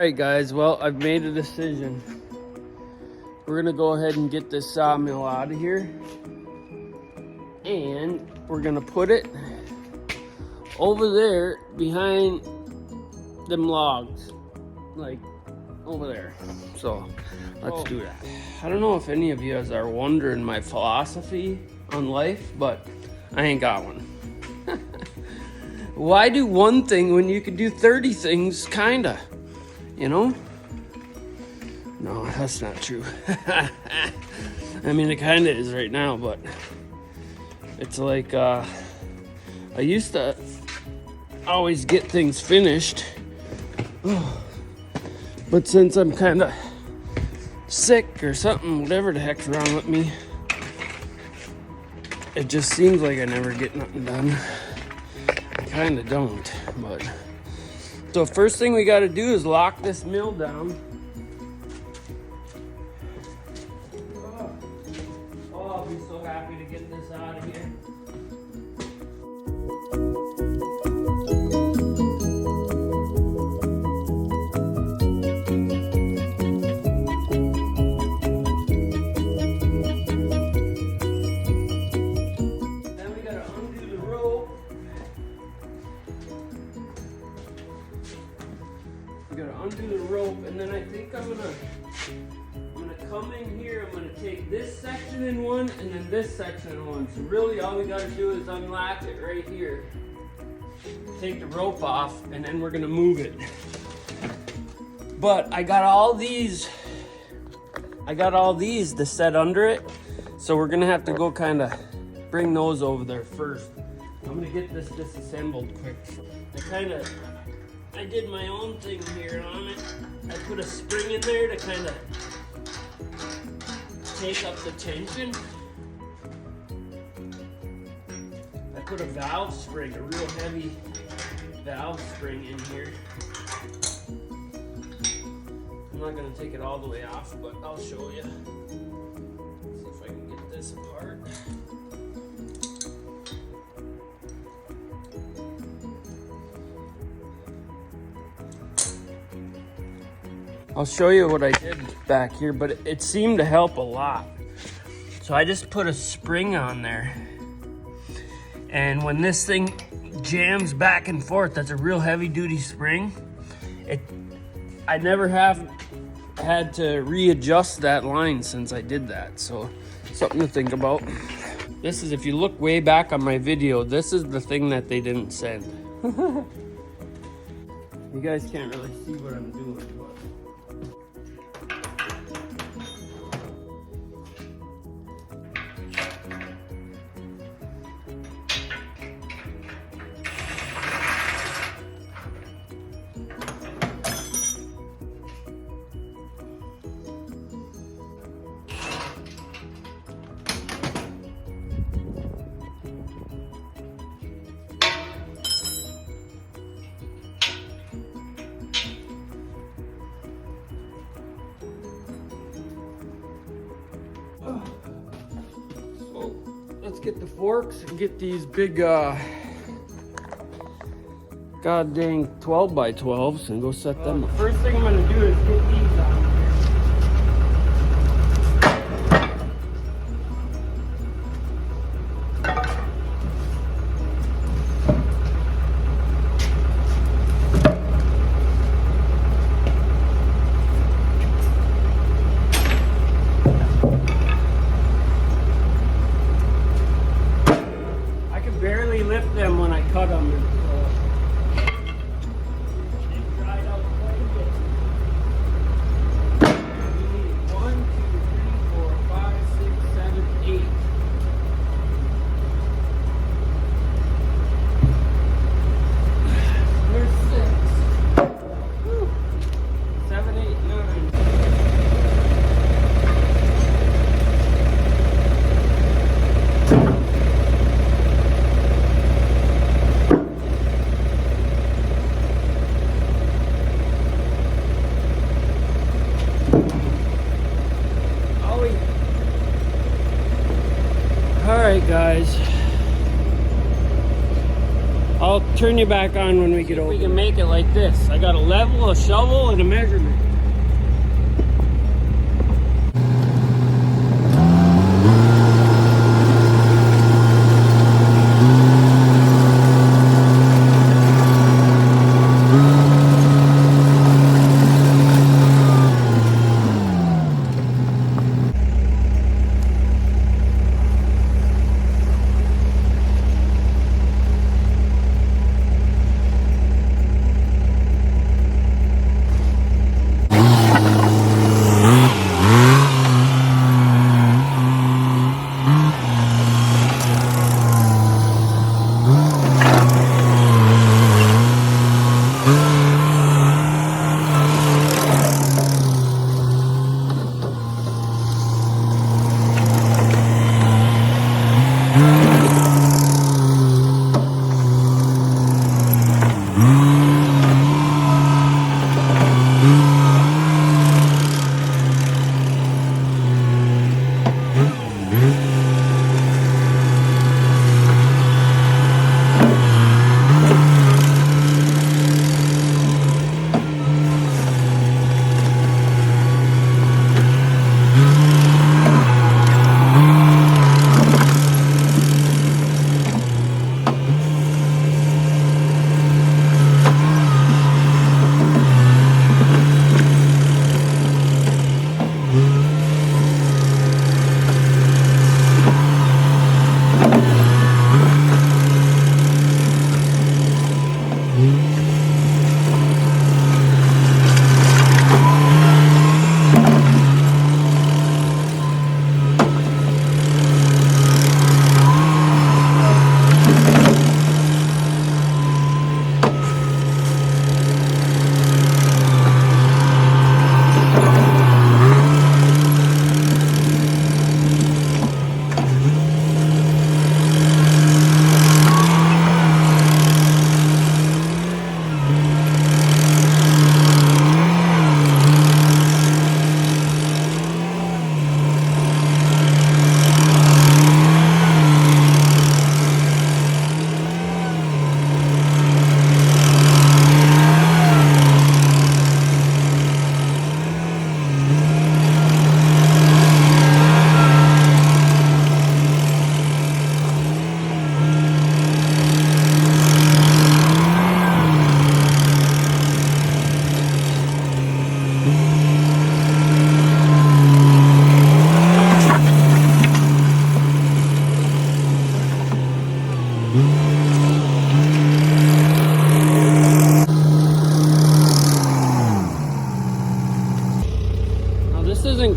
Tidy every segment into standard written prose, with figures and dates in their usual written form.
Alright guys, well, I've made a decision. We're gonna go ahead and get this sawmill out of here. And we're gonna put it over there behind them logs. Like, over there. So, let's do that. I don't know if any of you guys are wondering my philosophy on life, but I ain't got one. Why do one thing when you can do 30 things, kinda? You know? No, that's not true. I mean, it kind of is right now, but it's like, I used to always get things finished. But since I'm kind of sick or something, whatever the heck's wrong with me, it just seems like I never get nothing done. I kind of don't, but... So first thing we got to do is lock this mill down. Oh, I'll be so happy to get this out of here. Then we got to undo the rope. We gotta undo the rope, and then I think I'm gonna come in here. I'm gonna take this section in one, and then this section in one. So really, all we gotta do is unlatch it right here. Take the rope off, and then we're gonna move it. But I got all these to set under it, so we're gonna have to go kind of bring those over there first. I'm gonna get this disassembled quick. I did my own thing here on it. I put a spring in there to kind of take up the tension. I put a valve spring, a real heavy valve spring in here. I'm not gonna take it all the way off, but I'll show you. See if I can get this apart. I'll show you what I did back here, but it seemed to help a lot. So I just put a spring on there. And when this thing jams back and forth, that's a real heavy duty spring. I never have had to readjust that line since I did that. So something to think about. This is, if you look way back on my video, this is the thing that they didn't send. You guys can't really see what I'm doing, but let's get the forks and get these big god dang 12 by 12s and go set them up. First thing I'm gonna do is get these on here. Lift them when I cut them. They've dried out quite a bit. We need 1, 2, 3, 4, 5, 6, 7, 8. There's 6. Whew. 7, 8, 9. Alright guys, I'll turn you back on when we get over. We can make it like this. I got a level, a shovel, and a measurement.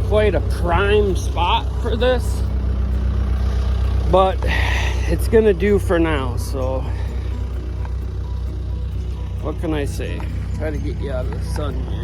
Quite a prime spot for this, but it's gonna do for now. So what can I say? Try to get you out of the sun here.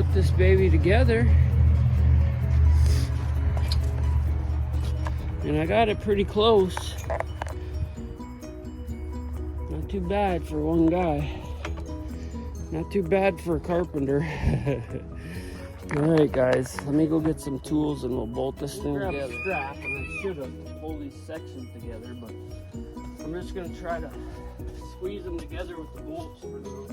put this baby together. And I got it pretty close. Not too bad for one guy. Not too bad for a carpenter. Alright guys, let me go get some tools and we'll bolt this thing together. Grab a strap, and I should have pulled these sections together, but I'm just going to try to squeeze them together with the bolts for now.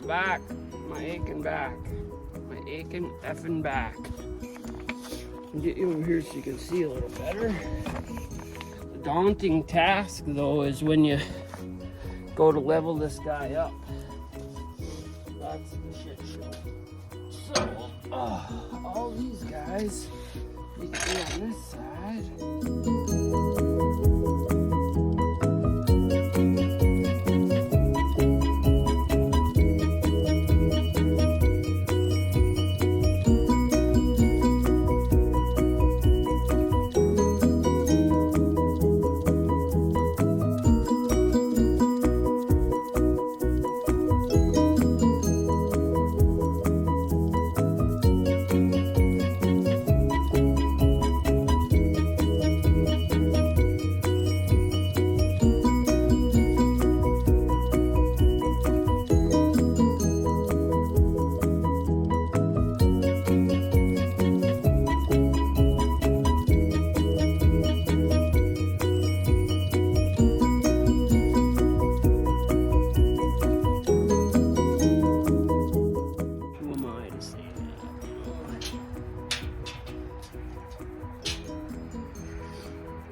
Back, my aching back, my aching effing back. I'll get you over here so you can see a little better. The daunting task though is when you go to level this guy up. That's the shit show. So, all these guys need to be on this side.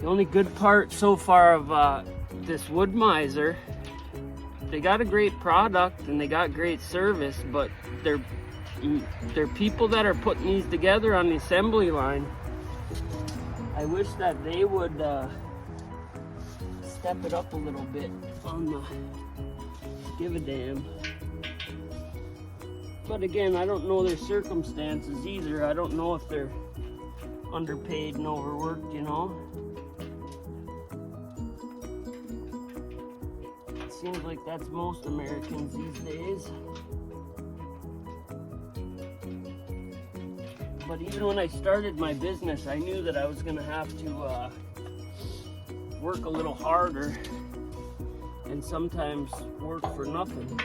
The only good part so far of this wood miser, they got a great product and they got great service, but they're people that are putting these together on the assembly line. I wish that they would step it up a little bit on the give a damn. But again, I don't know their circumstances either. I don't know if they're underpaid and overworked, you know. Seems like that's most Americans these days. But even when I started my business, I knew that I was gonna have to work a little harder and sometimes work for nothing.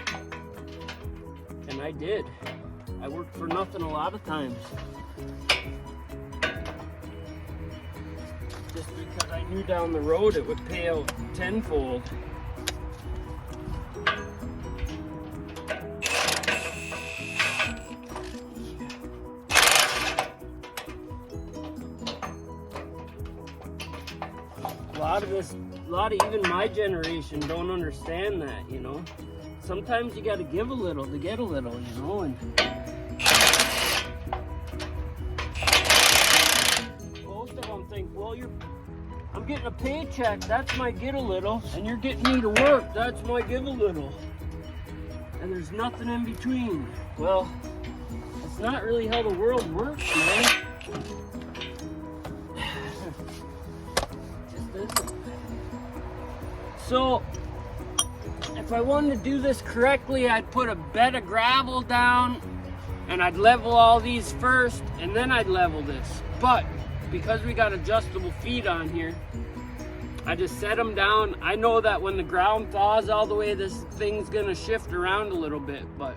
And I did. I worked for nothing a lot of times. Just because I knew down the road it would pay out tenfold. A lot of even my generation don't understand that, you know. Sometimes you gotta give a little to get a little, you know, and most of them think, well, I'm getting a paycheck, that's my get a little, and you're getting me to work, that's my give a little. And there's nothing in between. Well, it's not really how the world works, man. So, if I wanted to do this correctly, I'd put a bed of gravel down And I'd level all these first, and then I'd level this. But because we got adjustable feet on here, I just set them down. I know that when the ground thaws all the way, this thing's gonna shift around a little bit, but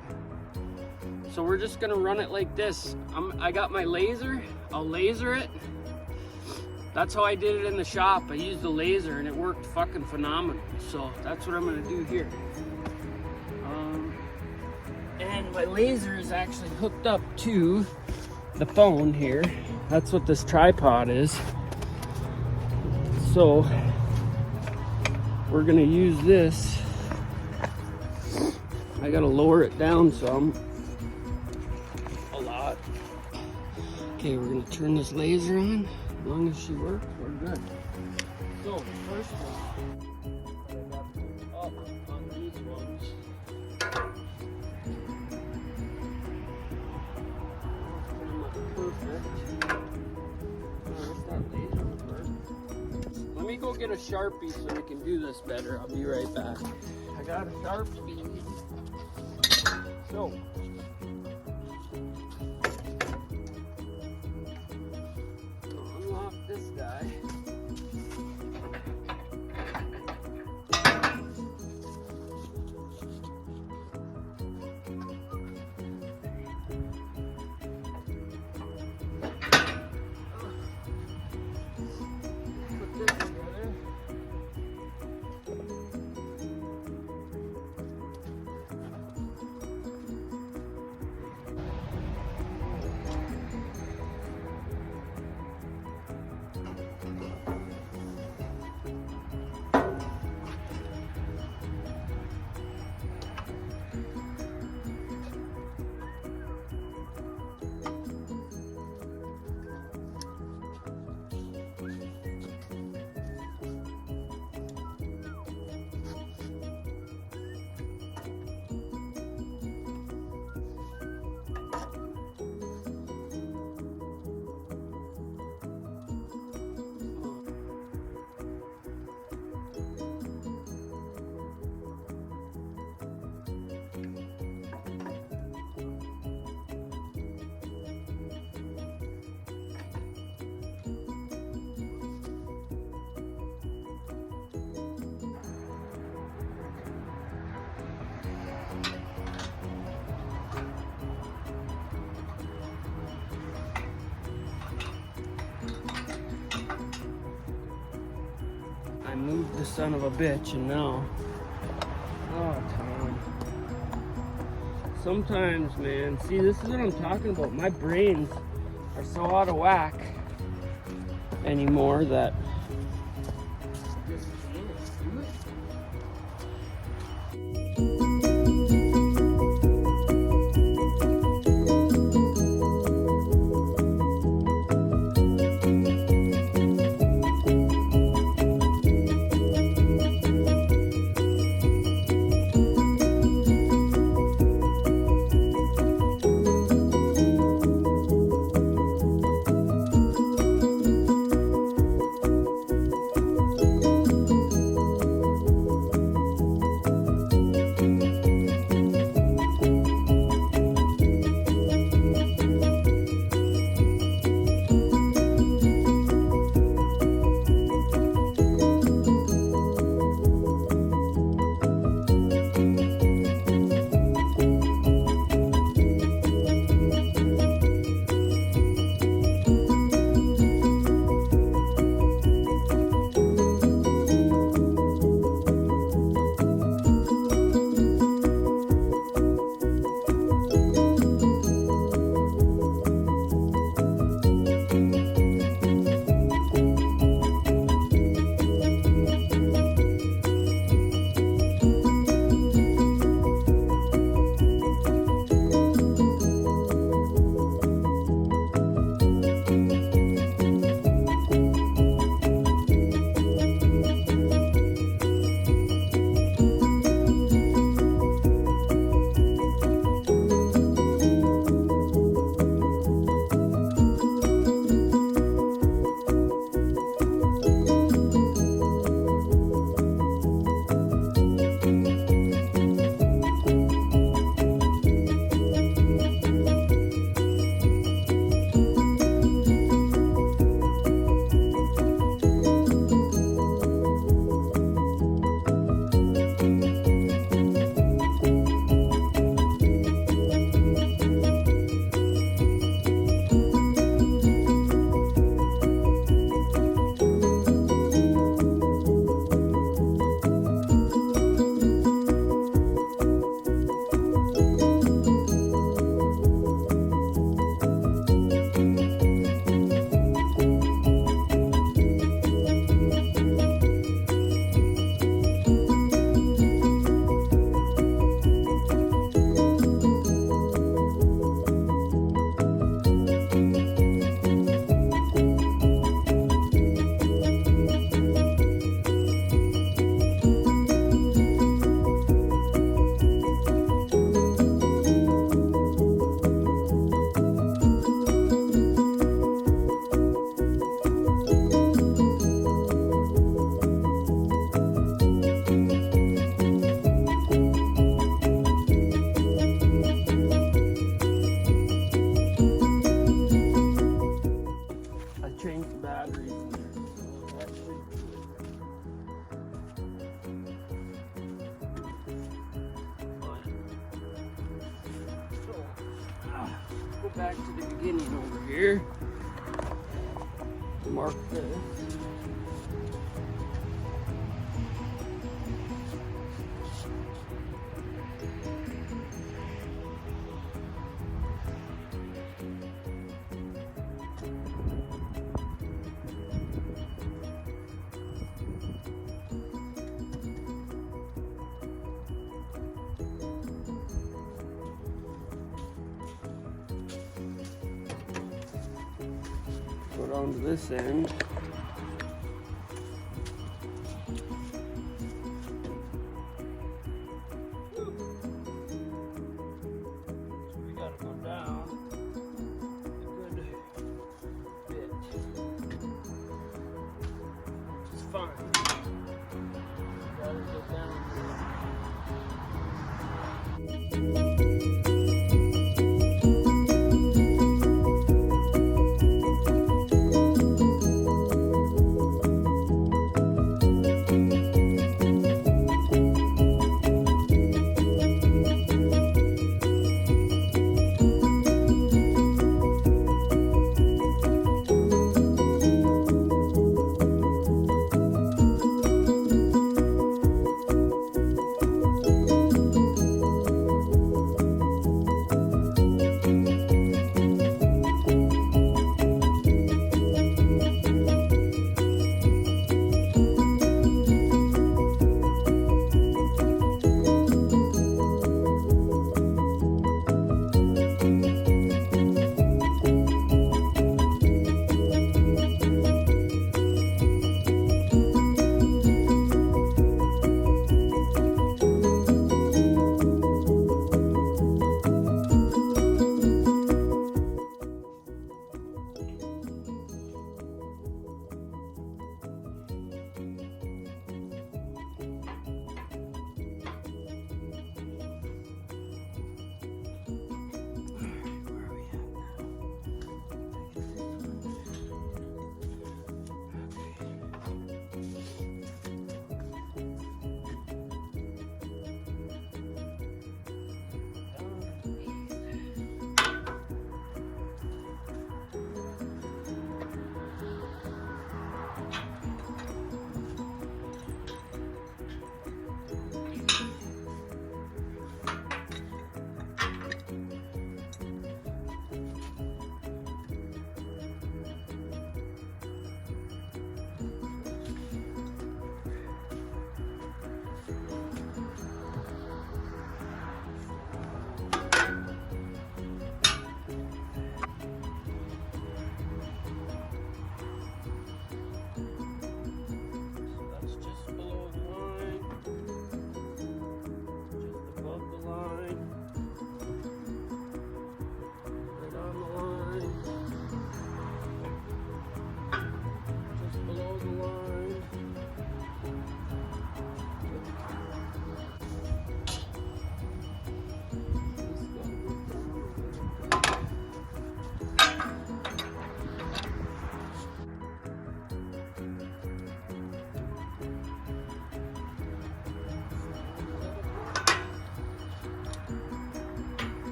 so we're just gonna run it like this. I got my laser, I'll laser it. That's how I did it in the shop. I used the laser and it worked fucking phenomenal. So that's what I'm gonna do here. And my laser is actually hooked up to the phone here. That's what this tripod is. So we're gonna use this. I gotta lower it down some. A lot. Okay, we're gonna turn this laser on. As long as she works, we're good. So first one, I got to up on these ones. Perfect. Let me go get a Sharpie so we can do this better. I'll be right back. I got a Sharpie. So, I'll unlock this guy. I moved the son of a bitch and now, oh Tom. Sometimes, man, see, this is what I'm talking about. My brains are so out of whack anymore that go back to the beginning over here. Mark this. Go down to this end. We gotta go down a good bit. It's fun. Gotta go down.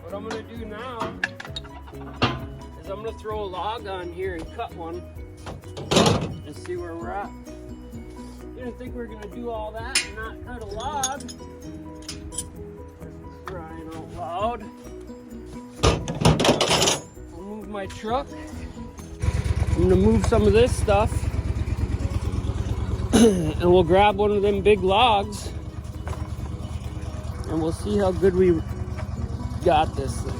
What I'm gonna do now is I'm gonna throw a log on here and cut one and see where we're at. Didn't think we were gonna do all that and not cut a log. Crying out loud. I'll move my truck. I'm gonna move some of this stuff and we'll grab one of them big logs and we'll see how good we got this thing.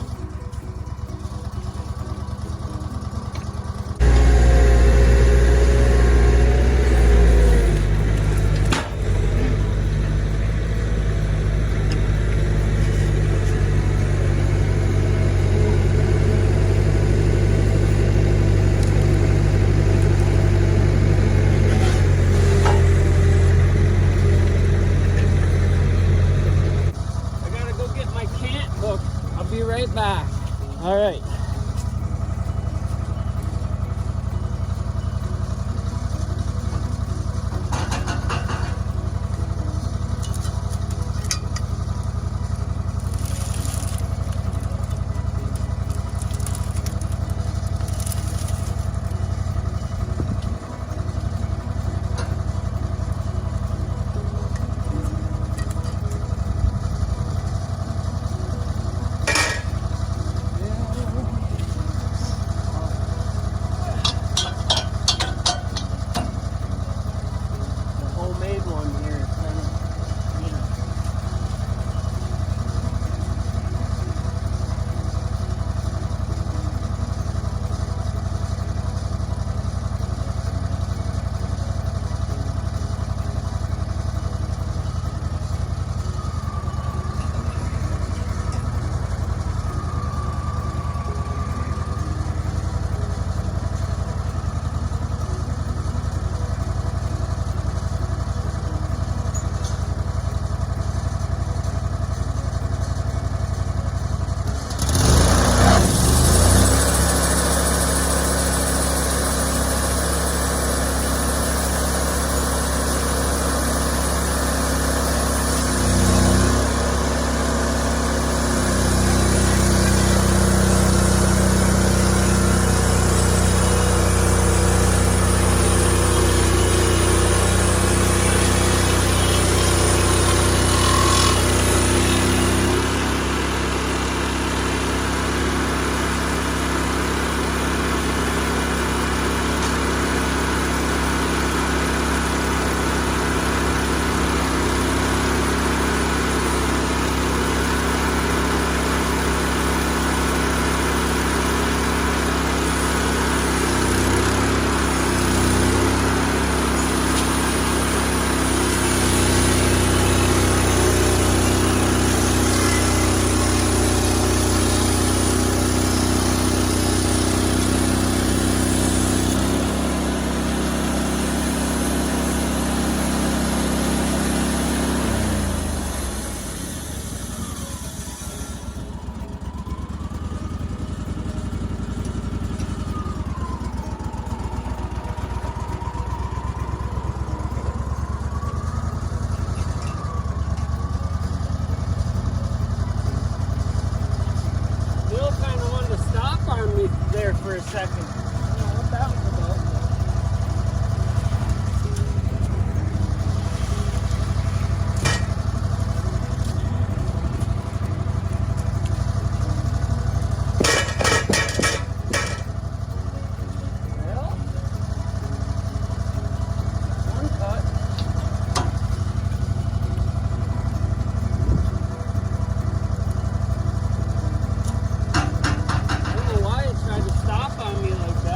a second. I don't know what that was about. Well, one cut. I don't know why it tried to stop on me like that.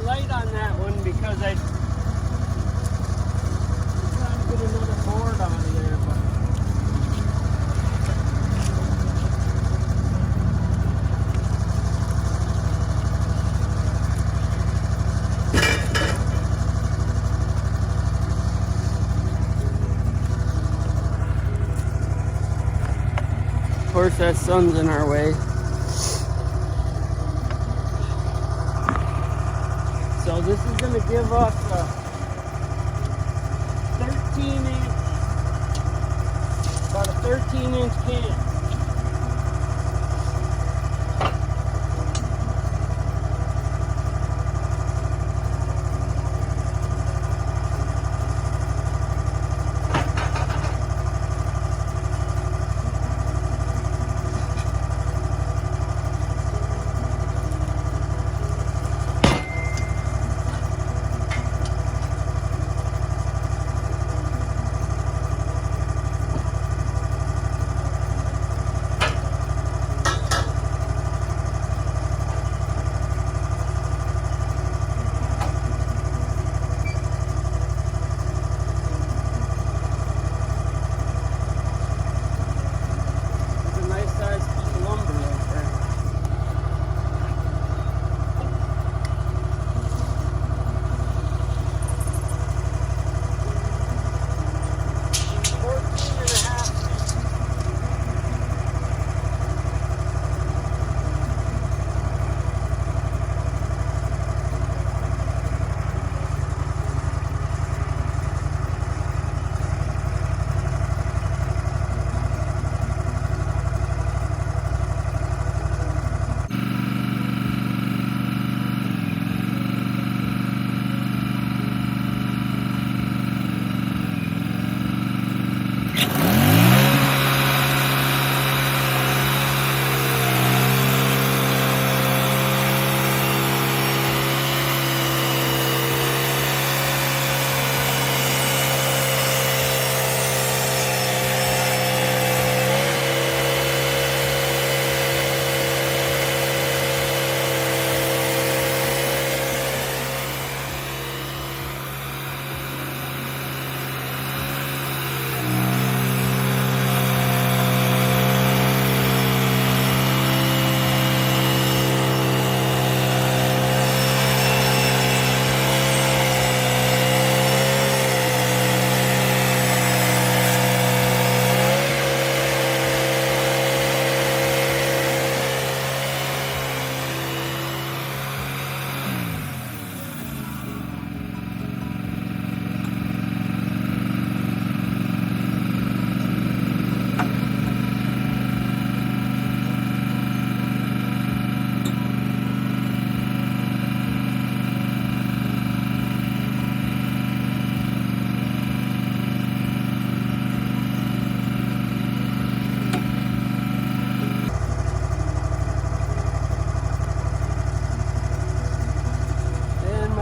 light on that one because I'm trying to get another board out of there, but of course that sun's in our way. So this is going to give us a 13-inch, about a 13-inch can.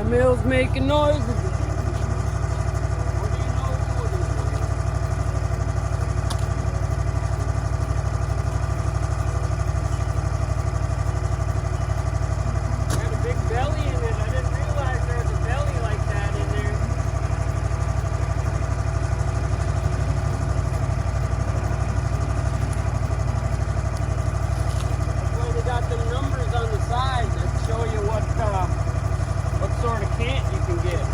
Mill's making noise again. What do you know what it is? Got a big belly in it. I didn't realize there was a belly like that in there. That's why they got them numbers on the side that show you what sort of cant you can get.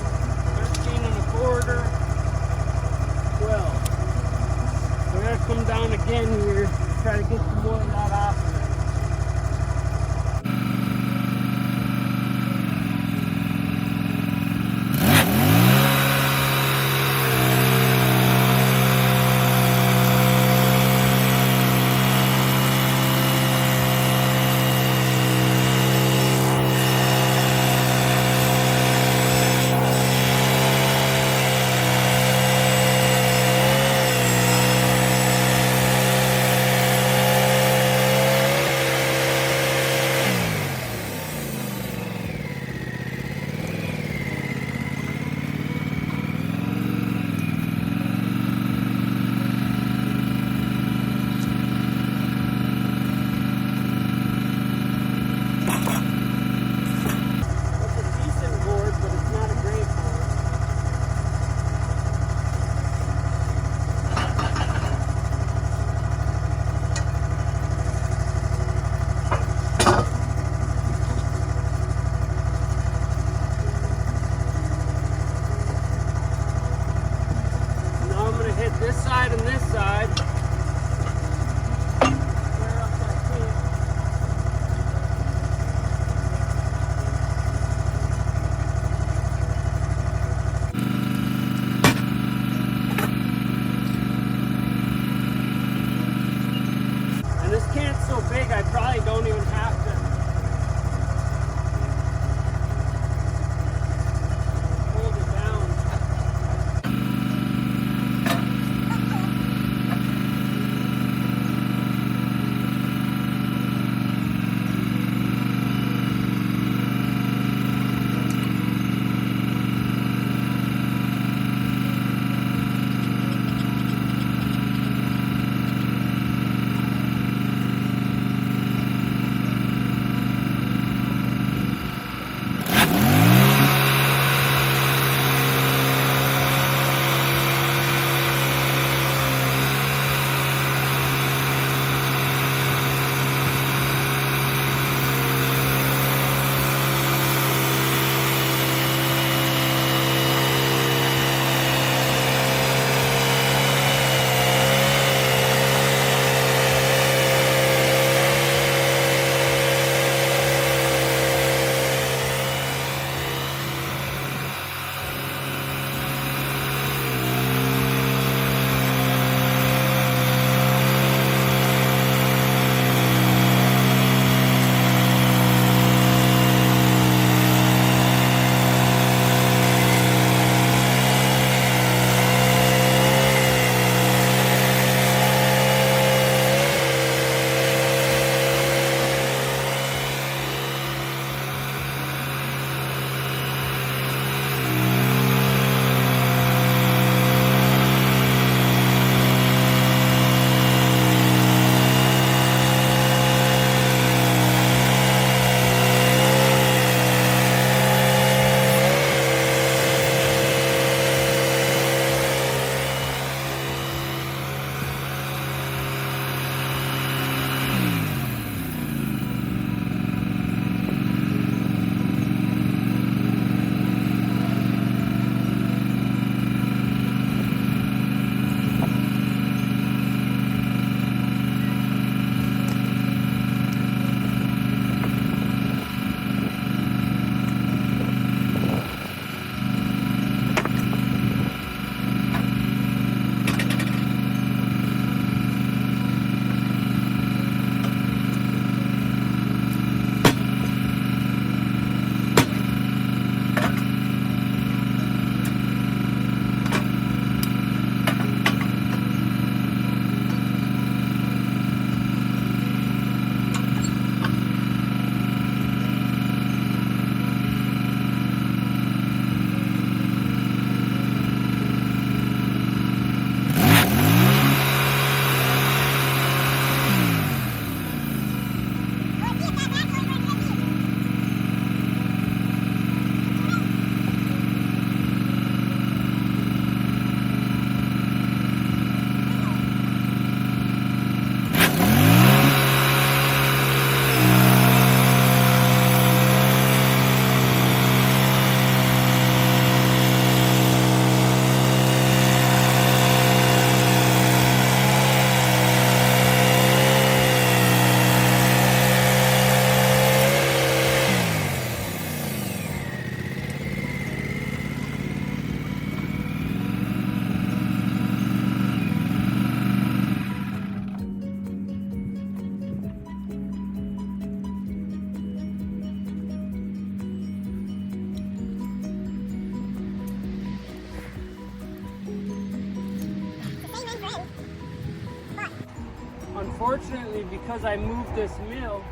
unfortunately, because I moved this mill,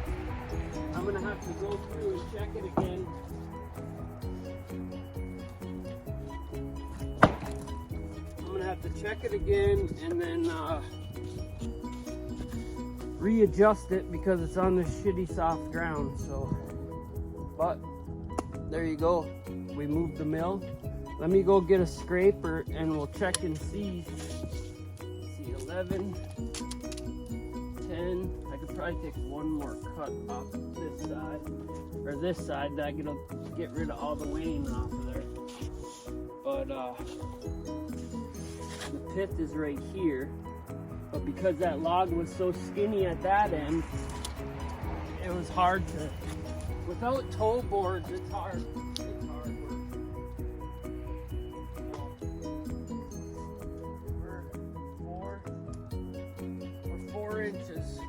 I'm gonna have to go through and check it again. I'm gonna have to check it again and then readjust it because it's on this shitty soft ground. So, but there you go. We moved the mill. Let me go get a scraper and we'll check and see. See, 11, 10. I could probably take one more cut off this side, or this side, that it'll get rid of all the weighing off of there. But the pith is right here. But because that log was so skinny at that end, it was hard to, without toe boards, it's hard. It's hard work. We're 4 inches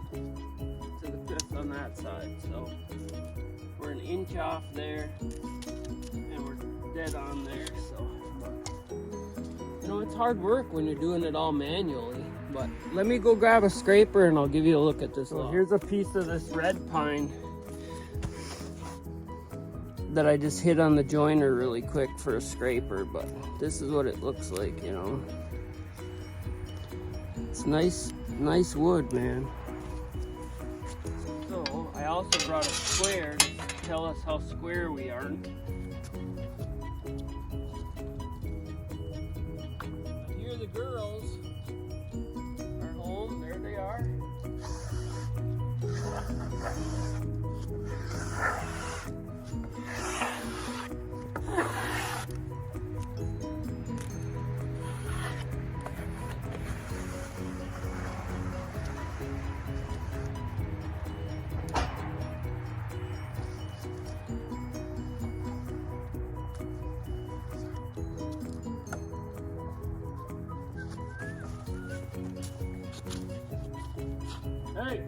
to the pith on that side, so we're an inch off there, and we're dead on there. So, you know, it's hard work when you're doing it all manually. But let me go grab a scraper and I'll give you a look at this. So here's a piece of this red pine that I just hit on the joiner really quick for a scraper, but this is what it looks like, you know. It's nice wood, man. So I also brought a square to tell us how square we are. Here the girls are home. There they are. Hey!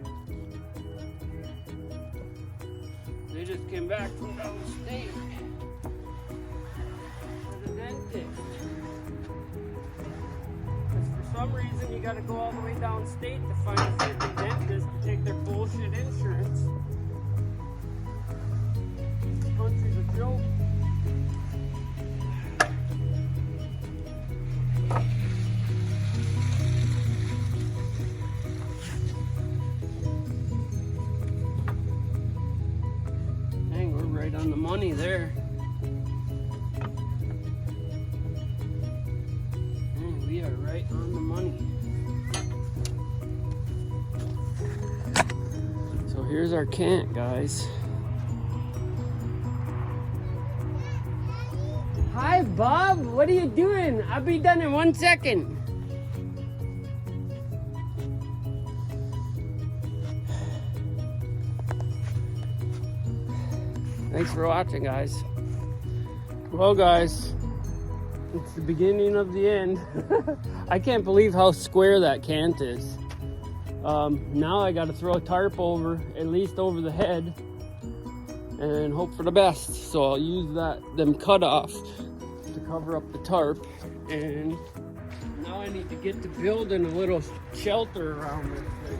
They just came back from downstate to the dentist. Because for some reason you gotta go all the way downstate to find a freaking dentist to take their bullshit insurance. This country's a joke. Right on the money there. And we are right on the money. So here's our cant, guys. Hi, Bob. What are you doing? I'll be done in 1 second. Thanks for watching, guys. Well, guys, it's the beginning of the end. I can't believe how square that cant is. Now I got to throw a tarp over, at least over the head, and hope for the best. So I'll use them cut off to cover up the tarp. And now I need to get to building a little shelter around this thing.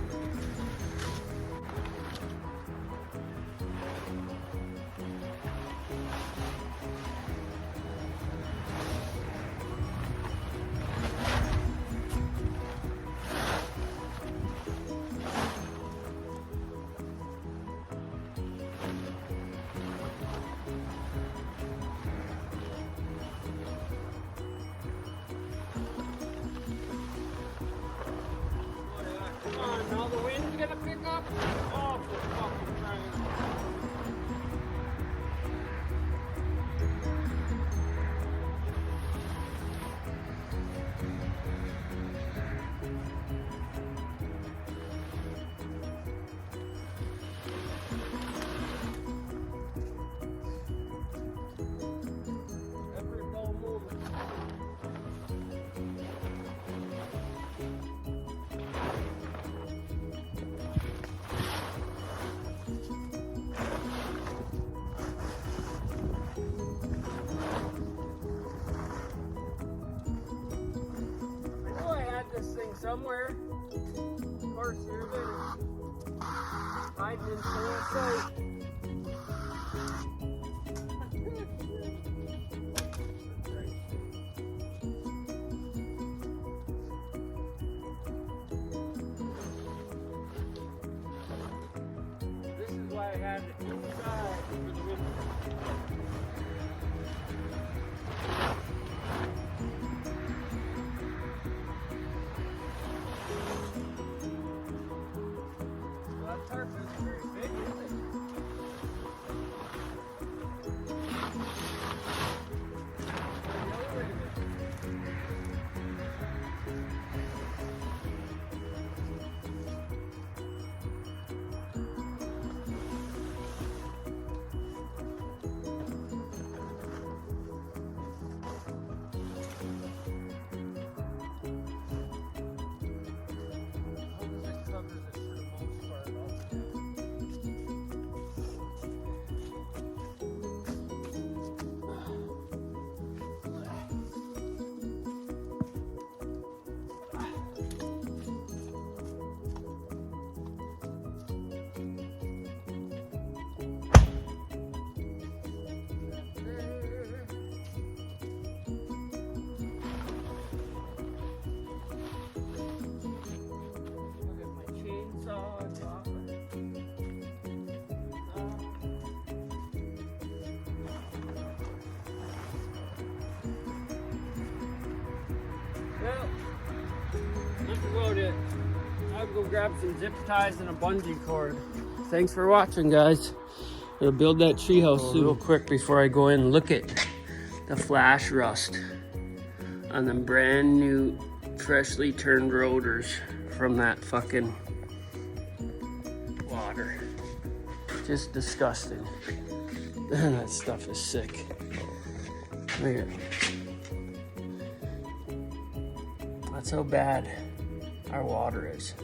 Now the wind's gonna pick up. Oh, for fucking crying out loud. Never a dull moment. This thing somewhere. Of course, here it is. This is why I had it inside for the winter. That tarp is very big, isn't it? Well, that's about it. I'll go grab some zip ties and a bungee cord. Thanks for watching, guys. Gonna build that treehouse soon. Real quick before I go in, look at the flash rust on the brand new, freshly turned rotors from that fucking water. Just disgusting. That stuff is sick. Look at it. That's how bad our water is.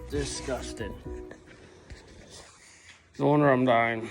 Disgusting. No wonder I'm dying.